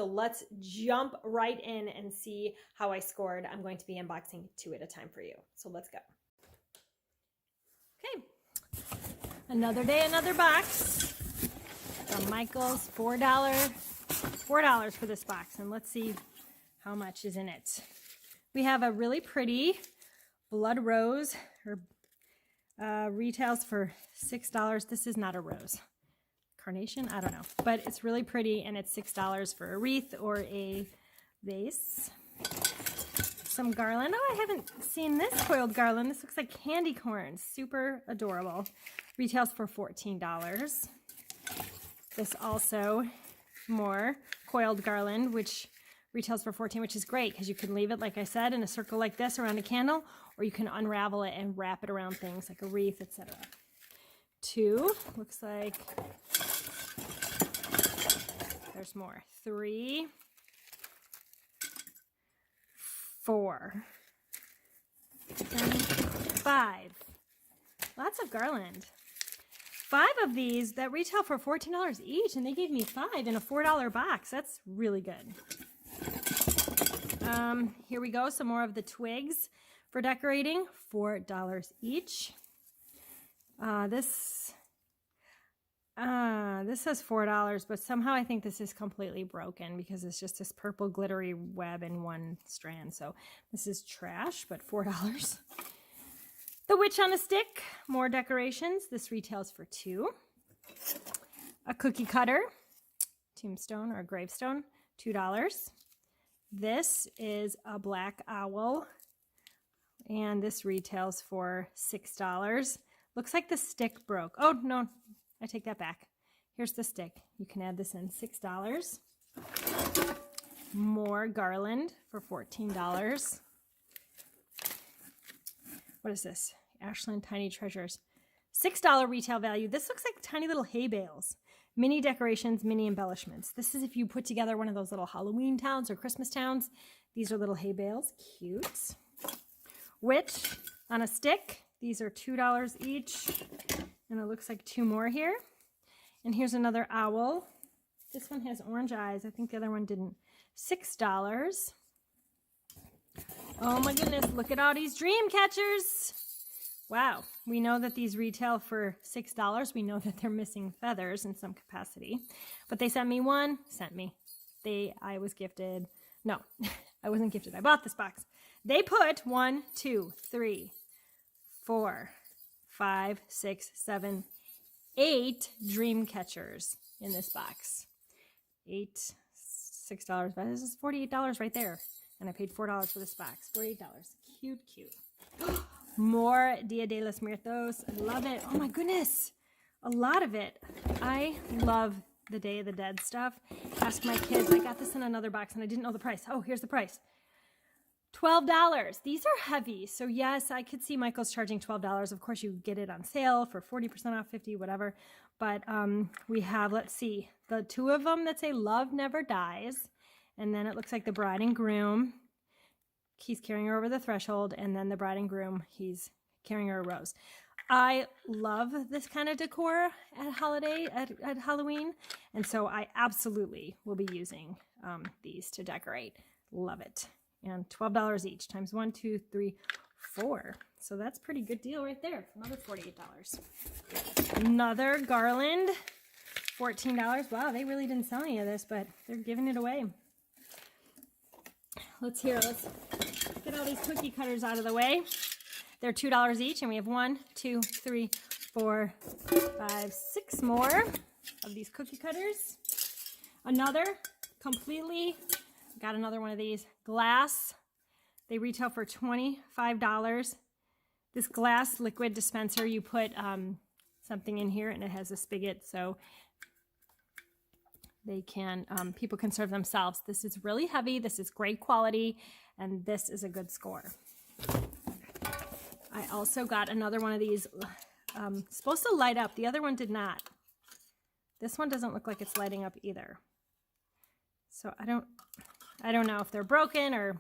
let's jump right in and see how I scored. I'm going to be unboxing 2 at a time for you. So let's go. Okay, another day, another box from Michael's. $4 for this box, and let's see how much is in it. We have a really pretty blood rose, or retails for $6. This is not a rose. Carnation? I don't know. But it's really pretty, and it's $6 for a wreath or a vase. Some garland. Oh, I haven't seen this coiled garland. This looks like candy corn. Super adorable. Retails for $14. This also more coiled garland, which retails for $14, which is great because you can leave it, like I said, in a circle like this around a candle, or you can unravel it and wrap it around things like a wreath, etc. 2, looks like there's more. 3, 4, and 5. Lots of garland. 5 of these that retail for $14 each, and they gave me 5 in a $4 box. That's really good. Here we go. Some more of the twigs for decorating, $4 each. This says $4, but somehow I think this is completely broken because it's just this purple glittery web in one strand. So this is trash, but $4. The witch on a stick, more decorations. This retails for $2. A cookie cutter, tombstone or gravestone, $2. This is a black owl, and this retails for $6. Looks like the stick broke. Oh, no, I take that back. Here's the stick. You can add this in, $6. More garland for $14. What is this? Ashland Tiny Treasures. $6 retail value. This looks like tiny little hay bales. Mini decorations, mini embellishments. This is if you put together one of those little Halloween towns or Christmas towns. These are little hay bales. Cute. Witch on a stick. These are $2 each. And it looks like 2 more here. And here's another owl. This one has orange eyes. I think the other one didn't. $6. Oh my goodness, look at all these dream catchers. Wow, we know that these retail for $6. We know that they're missing feathers in some capacity, but they sent me one, I was gifted. No, I wasn't gifted. I bought this box. They put 1, 2, 3, 4, 5, 6, 7, 8 dream catchers in this box. $6, but this is $48 right there. And I paid $4 for this box. $48. Cute, cute. More Dia de los Muertos. I love it. Oh my goodness. A lot of it. I love the Day of the Dead stuff. Ask my kids. I got this in another box and I didn't know the price. Oh, here's the price. $12. These are heavy. So yes, I could see Michael's charging $12. Of course, you get it on sale for 40% off, 50, whatever. But we have, let's see, the 2 of them that say Love Never Dies. And then it looks like the bride and groom, he's carrying her over the threshold, and then the bride and groom, he's carrying her a rose. I love this kind of decor at Halloween, and so I absolutely will be using these to decorate. Love it. And $12 each times 1, 2, 3, 4. So that's a pretty good deal right there. Another $48. Another garland, $14. Wow, they really didn't sell any of this, but they're giving it away. Let's get all these cookie cutters out of the way. They're $2 each, and we have 1, 2, 3, 4, 5, 6 more of these cookie cutters. Another completely, got another one of these, glass. They retail for $25. This glass liquid dispenser, you put something in here, and it has a spigot, so they can, people can serve themselves. This is really heavy. This is great quality, and this is a good score. I also got another one of these, supposed to light up. The other one did not. This one doesn't look like it's lighting up either. So I don't know if they're broken or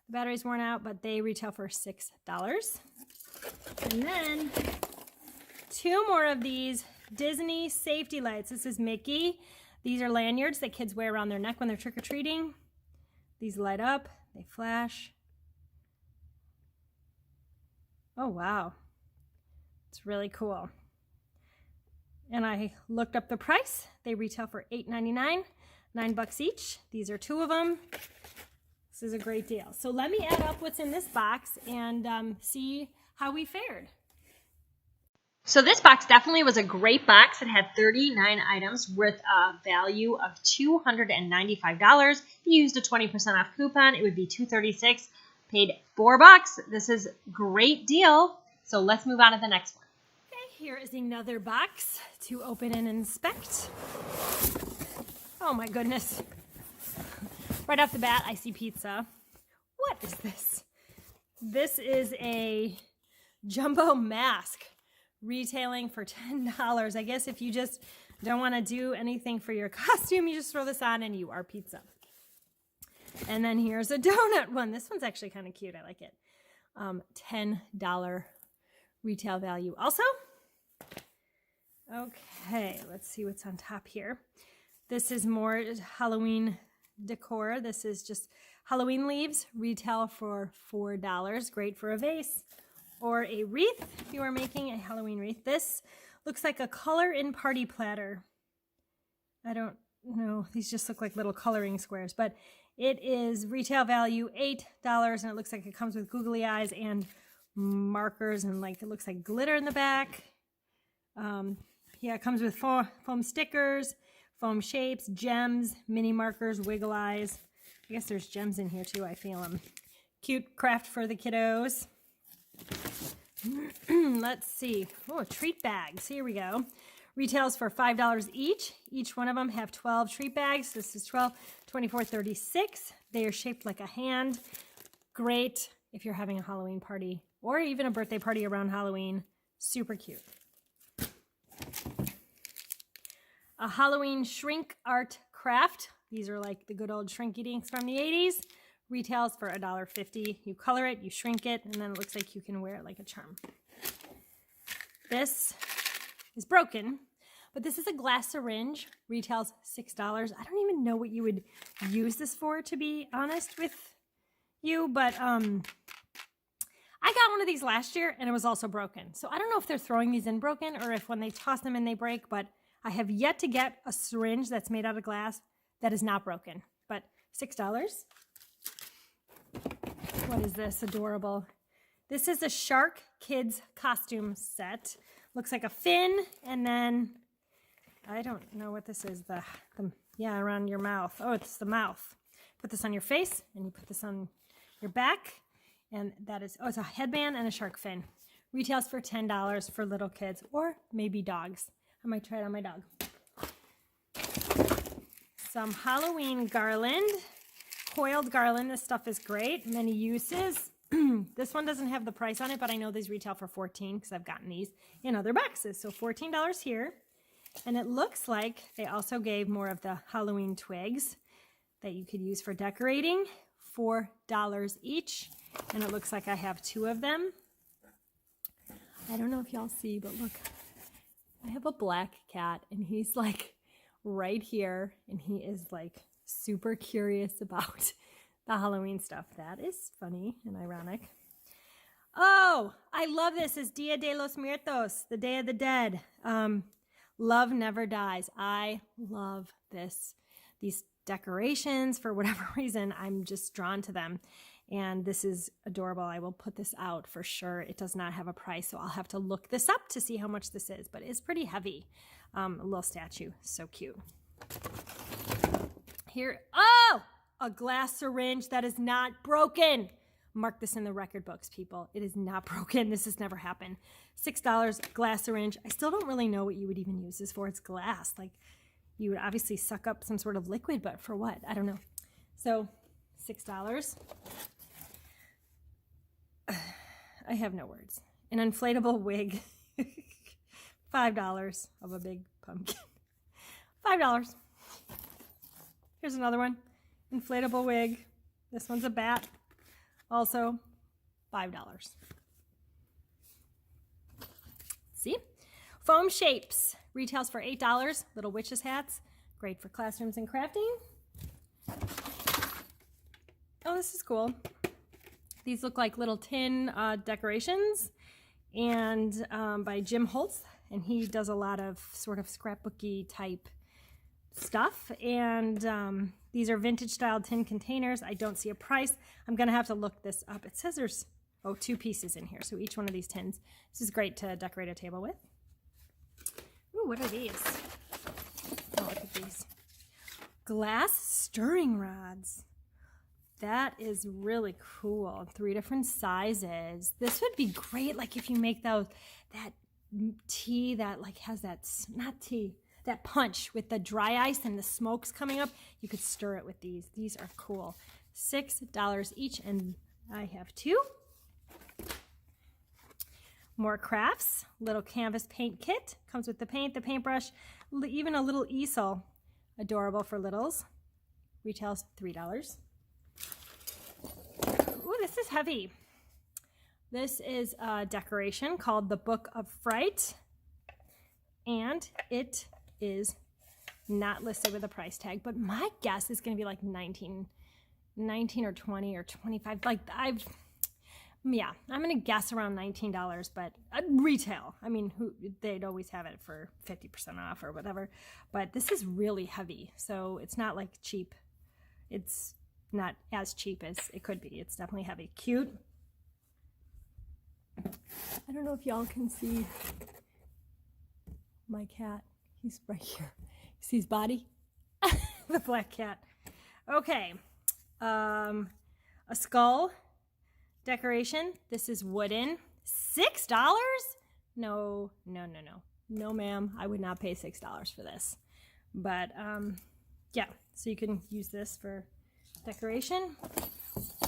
the battery's worn out, but they retail for $6. And then 2 more of these Disney safety lights. This is Mickey. These are lanyards that kids wear around their neck when they're trick-or-treating. These light up, they flash. Oh, wow. It's really cool. And I looked up the price. They retail for $8.99, $9 each. These are 2 of them. This is a great deal. So let me add up what's in this box and see how we fared. So this box definitely was a great box. It had 39 items worth a value of $295. If you used a 20% off coupon, it would be $236. Paid $4. This is a great deal. So let's move on to the next one. Okay, here is another box to open and inspect. Oh my goodness. Right off the bat, I see pizza. What is this? This is a jumbo mask retailing for $10. I guess if you just don't want to do anything for your costume, you just throw this on and you are pizza. And then here's a donut one. This one's actually kind of cute. I like it. $10 retail value also. Okay, let's see what's on top here. This is more Halloween decor. This is just Halloween leaves, retail for $4. Great for a vase or a wreath if you are making a Halloween wreath. This looks like a color in party platter. I don't know. These just look like little coloring squares, but it is retail value $8, and it looks like it comes with googly eyes and markers, and like it looks like glitter in the back. Yeah, it comes with foam stickers, foam shapes, gems, mini markers, wiggle eyes. I guess there's gems in here too. I feel them. Cute craft for the kiddos. Let's see. Oh, treat bags. Here we go. Retails for $5 each. Each one of them have 12 treat bags. This is 12, 24, 36. They are shaped like a hand. Great if you're having a Halloween party or even a birthday party around Halloween. Super cute. A Halloween shrink art craft. These are like the good old Shrinky Dinks from the 80s. Retails for $1.50. You color it, you shrink it, and then it looks like you can wear it like a charm. This is broken, but this is a glass syringe. Retails $6. I don't even know what you would use this for, to be honest with you, but I got one of these last year and it was also broken. So I don't know if they're throwing these in broken or if when they toss them in they break, but I have yet to get a syringe that's made out of glass that is not broken. But $6. What is this? Adorable. This is a Shark Kids costume set. Looks like a fin, and then I don't know what this is. Yeah, around your mouth. Oh, it's the mouth. Put this on your face, and you put this on your back, and that is, oh, it's a headband and a shark fin. Retails for $10 for little kids, or maybe dogs. I might try it on my dog. Some Halloween garland. Coiled garland. This stuff is great. Many uses. This one doesn't have the price on it, but I know these retail for $14 because I've gotten these in other boxes. So $14 here. And it looks like they also gave more of the Halloween twigs that you could use for decorating. $4 each. And it looks like I have 2 of them. I don't know if y'all see, but look. I have a black cat, and he's like right here, and he is like super curious about the Halloween stuff. That is funny and ironic. Oh, I love this. It's Dia de los Muertos, the Day of the Dead. Love never dies. I love this. These decorations, for whatever reason, I'm just drawn to them. And this is adorable. I will put this out for sure. It does not have a price, so I'll have to look this up to see how much this is, but it's pretty heavy. A little statue. So cute. Here, oh, a glass syringe that is not broken. Mark this in the record books, people. It is not broken. This has never happened. $6 glass syringe. I still don't really know what you would even use this for. It's glass. Like, you would obviously suck up some sort of liquid, but for what? I don't know. So, $6. I have no words. An inflatable wig. $5 of a big pumpkin. $5. Here's another one. Inflatable wig. This one's a bat. Also, $5. See? Foam shapes. Retails for $8. Little witches hats. Great for classrooms and crafting. Oh, this is cool. These look like little tin decorations, and by Jim Holtz, and he does a lot of sort of scrapbooky type stuff. And these are vintage style tin containers. I don't see a price. I'm gonna have to look this up. It says there's 2 pieces in here, so each one of these tins. This is great to decorate a table with. Ooh, what are these? Oh, look at these. Glass stirring rods. That is really cool. 3 different sizes. This would be great, like if you make that tea that like has that punch with the dry ice and the smokes coming up. You could stir it with these. These are cool. $6 each, and I have 2. More crafts. Little canvas paint kit. Comes with the paint, the paintbrush, even a little easel. Adorable for littles. Retails $3. Ooh, this is heavy. This is a decoration called the Book of Fright, and it is not listed with a price tag, but my guess is going to be like 19 or 20 or 25. Like I'm going to guess around $19, but retail. I mean, they'd always have it for 50% off or whatever, but this is really heavy, so it's not like cheap. It's not as cheap as it could be. It's definitely heavy. Cute. I don't know if y'all can see my cat. He's right here. See his body? The black cat. Okay. A skull decoration. This is wooden. $6? No, ma'am. I would not pay $6 for this. But yeah, so you can use this for decoration.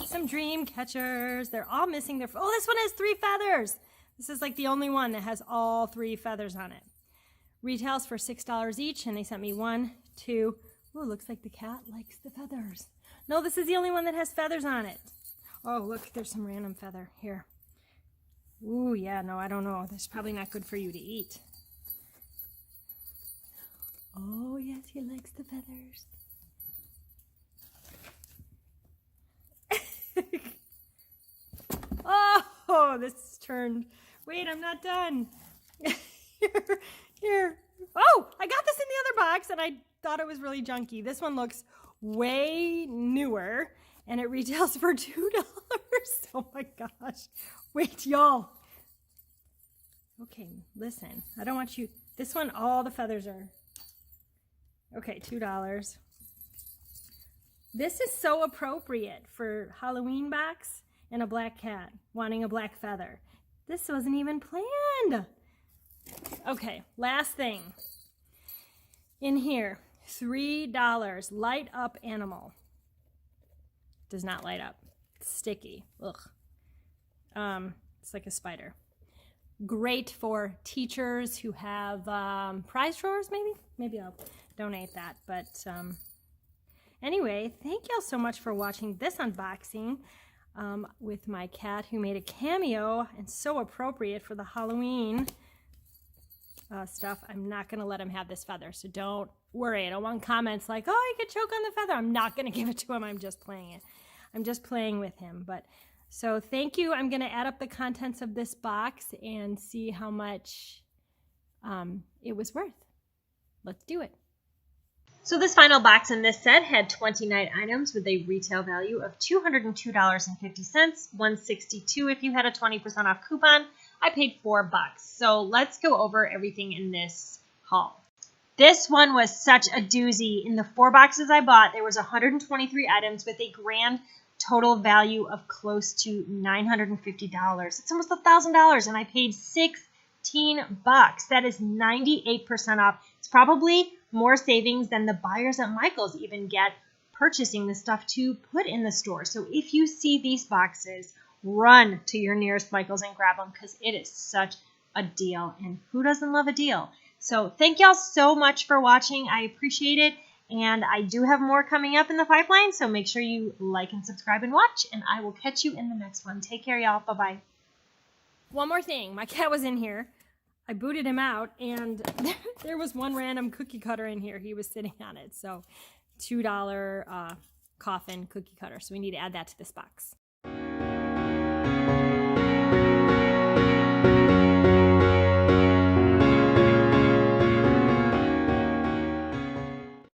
Some dream catchers. They're all missing their... Oh, this one has 3 feathers. This is like the only one that has all 3 feathers on it. Retails for $6 each, and they sent me 1, 2. Ooh, looks like the cat likes the feathers. No, this is the only one that has feathers on it. Oh, look, there's some random feather here. Ooh, yeah, no, I don't know. This is probably not good for you to eat. Oh, yes, he likes the feathers. Oh, this turned. Wait, I'm not done. Here. Oh, I got this in the other box, and I thought it was really junky. This one looks way newer, and it retails for $2. Oh my gosh. Wait, y'all. Okay, listen. I don't want you. This one, all the feathers are. Okay, $2. This is so appropriate for Halloween box and a black cat wanting a black feather. This wasn't even planned. Okay, last thing. In here, $3. Light up animal. Does not light up. It's sticky. Ugh. It's like a spider. Great for teachers who have prize drawers, maybe? Maybe I'll donate that. But anyway, thank y'all so much for watching this unboxing with my cat who made a cameo, and so appropriate for the Halloween stuff. I'm not going to let him have this feather, so don't worry. I don't want comments like, oh, he could choke on the feather. I'm not going to give it to him. I'm just playing it. I'm just playing with him. But so thank you. I'm going to add up the contents of this box and see how much it was worth. Let's do it. So this final box in this set had 29 items with a retail value of $202.50, $162 if you had a 20% off coupon. I paid $4. So let's go over everything in this haul. This one was such a doozy. In the 4 boxes I bought, there was 123 items with a grand total value of close to $950. It's almost $1,000, and I paid $16. That is 98% off. It's probably more savings than the buyers at Michael's even get purchasing the stuff to put in the store. So if you see these boxes, run to your nearest Michael's and grab them, because it is such a deal. And who doesn't love a deal? So thank y'all so much for watching. I appreciate it. And I do have more coming up in the pipeline. So make sure you like and subscribe and watch. And I will catch you in the next one. Take care, y'all. Bye-bye. One more thing. My cat was in here. I booted him out, and there was one random cookie cutter in here. He was sitting on it. So $2 coffin cookie cutter. So we need to add that to this box.